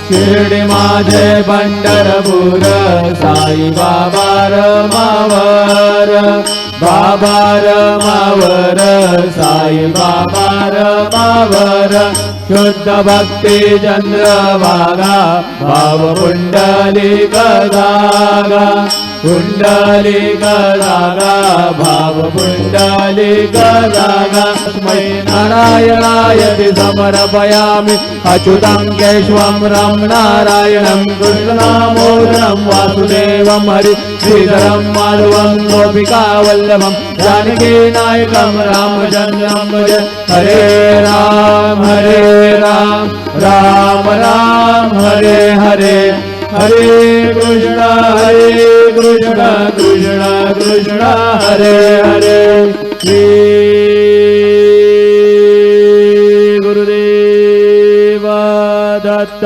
शिर्डी माझे पंढरपूर साई बाबा रमावर बाबा रमावर साई बाबा रमावर शुद्ध भक्ती चंद्रभागा भाव पुंडलिक जागा पुंडलिक जागा भाव पुंडलिक जागा तस्मै नारायणाय समर्पयामि अच्युतं केशवं राम नारायणं कृष्णदामोदरं वासुदेवं हरि श्रीधरं माधवं गोपिकावल्लभं जानकी नायकं रामचन्द्रं भज हरे राम राम राम हरे हरे हरे कृष्ण कृष्ण कृष्ण हरे हरे श्री गुरुदेव दत्त।